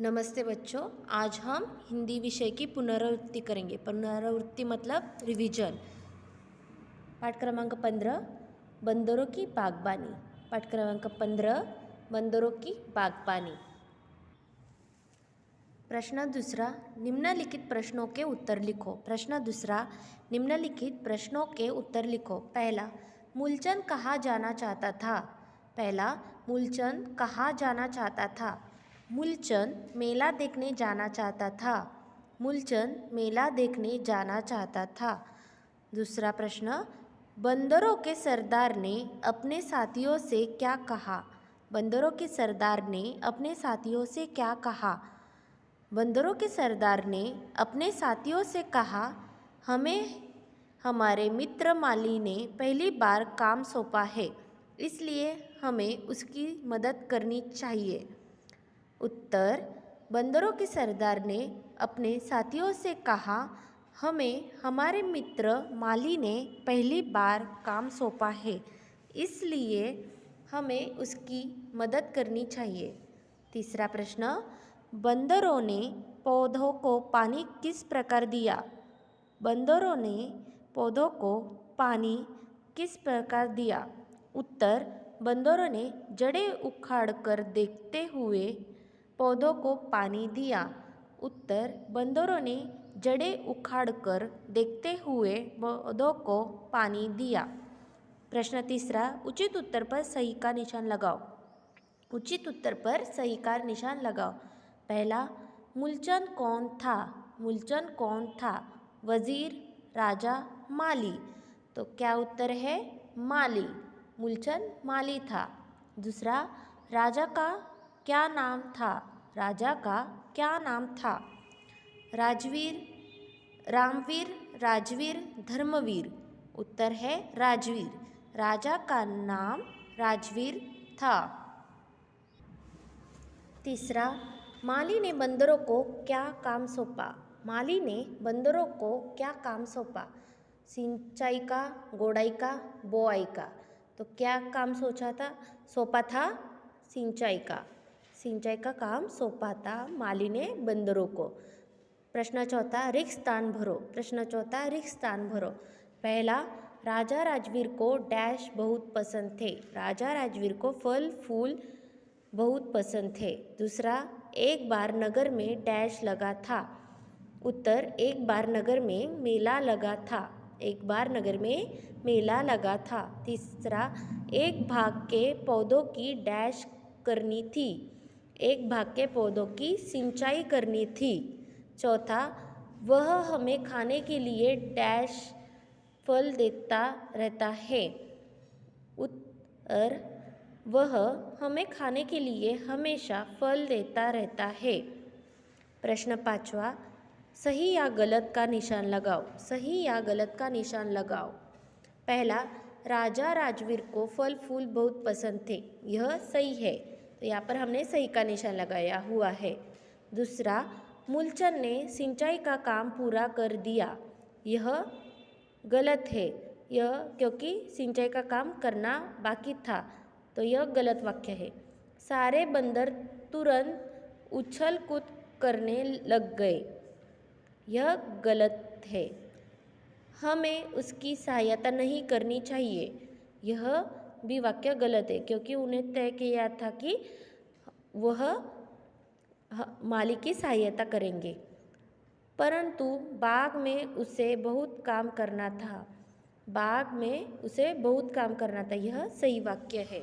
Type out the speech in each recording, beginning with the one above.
नमस्ते बच्चों। आज हम हिंदी विषय की पुनरावृत्ति करेंगे। पुनरावृत्ति मतलब रिवीजन। पाठ क्रमांक 15 बंदरों की बागबानी। पाठ क्रमांक 15 बंदरों की बागबानी। प्रश्न दूसरा, निम्नलिखित प्रश्नों के उत्तर लिखो। प्रश्न दूसरा, निम्नलिखित प्रश्नों के उत्तर लिखो। पहला, मूलचंद कहाँ जाना चाहता था? पहला, मूलचंद कहाँ जाना चाहता था? मूलचंद मेला देखने जाना चाहता था। मूलचंद मेला देखने जाना चाहता था। दूसरा प्रश्न, बंदरों के सरदार ने अपने साथियों से क्या कहा? बंदरों के सरदार ने अपने साथियों से क्या कहा? बंदरों के सरदार ने अपने साथियों से कहा, हमें हमारे मित्र माली ने पहली बार काम सौंपा है, इसलिए हमें उसकी मदद करनी चाहिए। उत्तर, बंदरों के सरदार ने अपने साथियों से कहा, हमें हमारे मित्र माली ने पहली बार काम सौंपा है, इसलिए हमें उसकी मदद करनी चाहिए। तीसरा प्रश्न, बंदरों ने पौधों को पानी किस प्रकार दिया? बंदरों ने पौधों को पानी किस प्रकार दिया? उत्तर, बंदरों ने जड़ें उखाड़कर देखते हुए पौधों को पानी दिया। उत्तर, बंदरों ने जड़ें उखाड़कर देखते हुए पौधों को पानी दिया। प्रश्न तीसरा, उचित उत्तर पर सही का निशान लगाओ। उचित उत्तर पर सही का निशान लगाओ। पहला, मूलचंद कौन था? मूलचंद कौन था? वजीर, राजा, माली। तो क्या उत्तर है? माली। मूलचंद माली था। दूसरा, राजा का क्या नाम था? राजा का क्या नाम था? राजवीर, रामवीर, राजवीर, धर्मवीर। उत्तर है राजवीर। राजा का नाम राजवीर था। तीसरा, माली ने बंदरों को क्या काम सौंपा? माली ने बंदरों को क्या काम सौंपा? सिंचाई का, गोड़ाई का, बोआई का। तो क्या काम सौंपा था? सिंचाई का। सिंचाई का काम सौंपा था माली ने बंदरों को। प्रश्न चौथा, रिक्त स्थान भरो। प्रश्न चौथा, रिक्त स्थान भरो। पहला, राजा राजवीर को डैश बहुत पसंद थे। राजा राजवीर को फल फूल बहुत पसंद थे। दूसरा, एक बार नगर में डैश लगा था। उत्तर, एक बार नगर में मेला लगा था। एक बार नगर में मेला लगा था। तीसरा, एक भाग के पौधों की डैश करनी थी। एक भाग के पौधों की सिंचाई करनी थी। चौथा, वह हमें खाने के लिए डैश फल देता रहता है। उत्तर, वह हमें खाने के लिए हमेशा फल देता रहता है। प्रश्न पांचवा, सही या गलत का निशान लगाओ। सही या गलत का निशान लगाओ। पहला, राजा राजवीर को फल फूल बहुत पसंद थे। यह सही है, तो यहाँ पर हमने सही का निशान लगाया हुआ है। दूसरा, मूलचंद ने सिंचाई का काम पूरा कर दिया। यह गलत है, यह क्योंकि सिंचाई का काम करना बाकी था, तो यह गलत वाक्य है। सारे बंदर तुरंत उछल कूद करने लग गए। यह गलत है। हमें उसकी सहायता नहीं करनी चाहिए। यह भी वाक्य गलत है, क्योंकि उन्हें तय किया था कि वह माली की सहायता करेंगे, परंतु बाग में उसे बहुत काम करना था। बाग में उसे बहुत काम करना था। यह सही वाक्य है।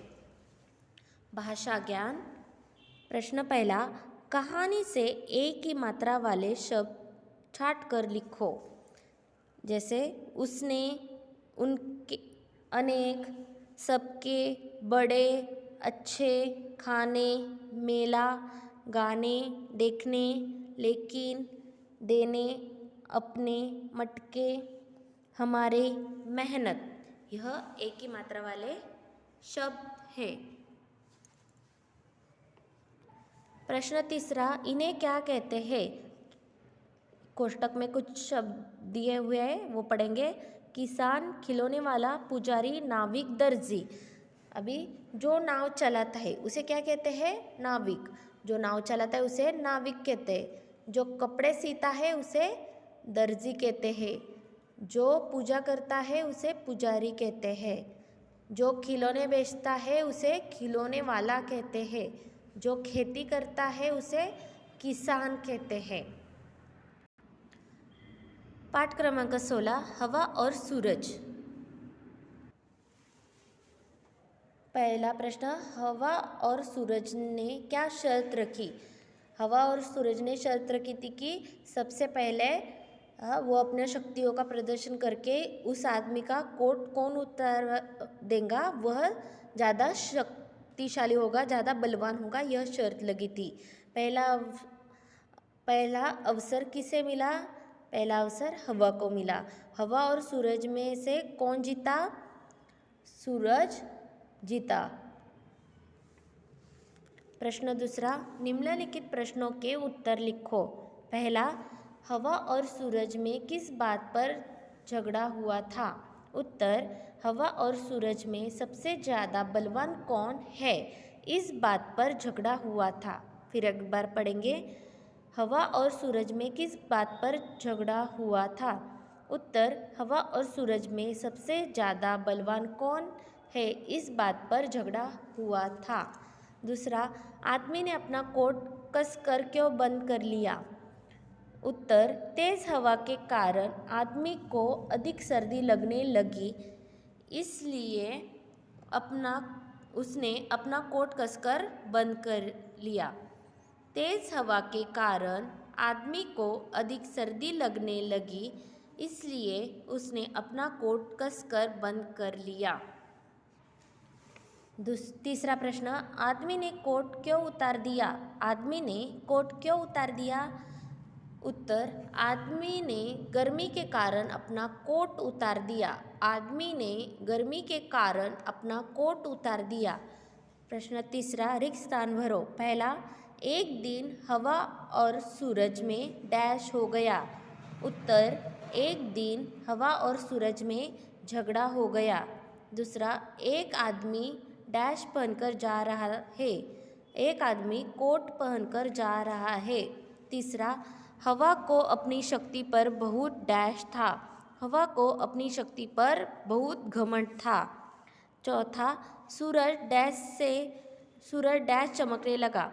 भाषा ज्ञान। प्रश्न पहला, कहानी से एक ही मात्रा वाले शब्द छांट कर लिखो। जैसे उसने, उनके, अनेक, सबके, बड़े, अच्छे, खाने, मेला, गाने, देखने, लेकिन, देने, अपने, मटके, हमारे, मेहनत। यह एक ही मात्रा वाले शब्द हैं। प्रश्न तीसरा, इन्हें क्या कहते हैं? कोष्टक में कुछ शब्द दिए हुए हैं, वो पढ़ेंगे। किसान, खिलौने वाला, पुजारी, नाविक, दर्जी। अभी जो नाव चलाता है उसे क्या कहते हैं? नाविक। जो नाव चलाता है उसे नाविक कहते हैं। जो कपड़े सीता है उसे दर्जी कहते हैं। जो पूजा करता है उसे पुजारी कहते हैं। जो खिलौने बेचता है उसे खिलौने वाला कहते हैं। जो खेती करता है उसे किसान कहते हैं। पाठ क्रमांक 16 हवा और सूरज। पहला प्रश्न, हवा और सूरज ने क्या शर्त रखी? हवा और सूरज ने शर्त रखी थी कि सबसे पहले वो अपने शक्तियों का प्रदर्शन करके उस आदमी का कोट कौन उतार देगा वह ज़्यादा शक्तिशाली होगा, ज़्यादा बलवान होगा, यह शर्त लगी थी। पहला अवसर किसे मिला? पहला अवसर हवा को मिला। हवा और सूरज में से कौन जीता? सूरज जीता। प्रश्न दूसरा, निम्नलिखित प्रश्नों के उत्तर लिखो। पहला, हवा और सूरज में किस बात पर झगड़ा हुआ था? उत्तर, हवा और सूरज में सबसे ज़्यादा बलवान कौन है, इस बात पर झगड़ा हुआ था। फिर एक बार पढ़ेंगे। हवा और सूरज में किस बात पर झगड़ा हुआ था? उत्तर, हवा और सूरज में सबसे ज़्यादा बलवान कौन है, इस बात पर झगड़ा हुआ था। दूसरा, आदमी ने अपना कोट कसकर क्यों बंद कर लिया? उत्तर, तेज हवा के कारण आदमी को अधिक सर्दी लगने लगी, इसलिए उसने अपना कोट कसकर बंद कर लिया। तेज हवा के कारण आदमी को अधिक सर्दी लगने लगी, इसलिए उसने अपना कोट कसकर बंद कर लिया। तीसरा प्रश्न, आदमी ने कोट क्यों उतार दिया? आदमी ने कोट क्यों उतार दिया? उत्तर, आदमी ने गर्मी के कारण अपना कोट उतार दिया। आदमी ने गर्मी के कारण अपना कोट उतार दिया। प्रश्न तीसरा, रिक्त स्थान भरो। पहला, एक दिन हवा और सूरज में डैश हो गया। उत्तर, एक दिन हवा और सूरज में झगड़ा हो गया। दूसरा, एक आदमी डैश पहनकर जा रहा है। एक आदमी कोट पहनकर जा रहा है। तीसरा, हवा को अपनी शक्ति पर बहुत डैश था। हवा को अपनी शक्ति पर बहुत घमंड था। चौथा, सूरज डैश चमकने लगा।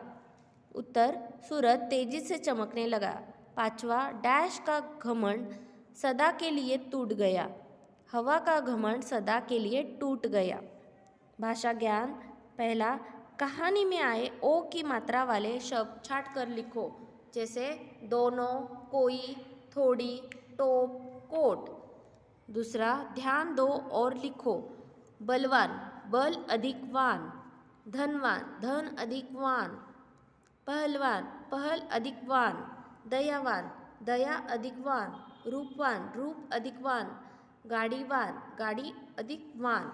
उत्तर, सूरज तेजी से चमकने लगा। पांचवा, डैश का घमंड सदा के लिए टूट गया। हवा का घमंड सदा के लिए टूट गया। भाषा ज्ञान। पहला, कहानी में आए ओ की मात्रा वाले शब्द छाट कर लिखो, जैसे दोनों, कोई, थोड़ी, टोप, कोट। दूसरा, ध्यान दो और लिखो। बलवान, बल अधिक वान। धनवान, धन अधिक वान। पहलवान, पहल अधिक वान। दयावान, दया अधिक वान। रूपवान, रूप अधिक वान। गाड़ीवान, गाड़ी अधिक वान।